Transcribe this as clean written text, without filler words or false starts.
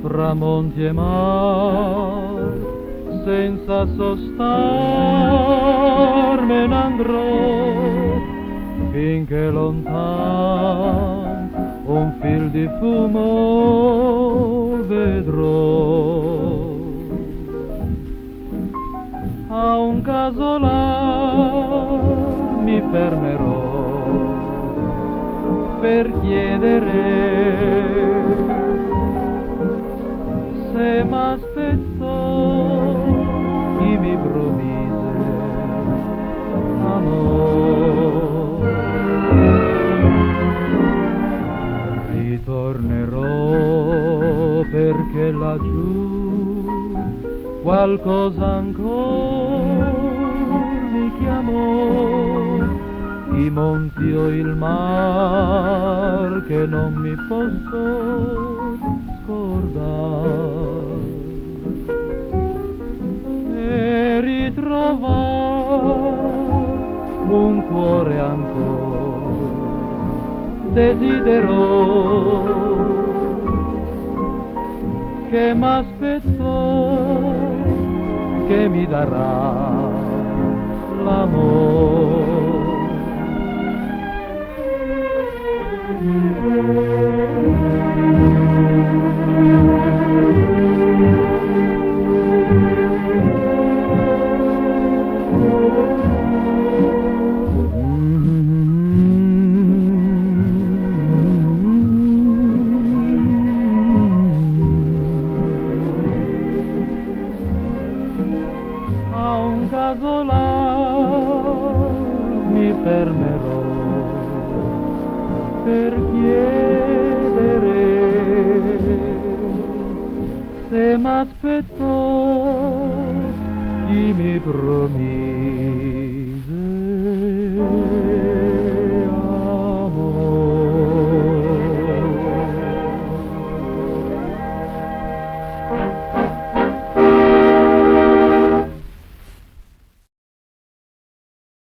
fra monti e mar, senza sostar me n'andrò, finché lontan un fil di fumo vedrò. A un casolar mi fermerò per chiedere se m'aspettò chi mi promise amor. Ritornerò perché laggiù qualcosa ancora mi chiamò, i monti o il mar che non mi posso scordare, e ritrovare un cuore ancora desiderò, che m'aspettò, che mi darà l'amore. A un casolar mi fermerò per chiedere se m'aspettò chi mi promise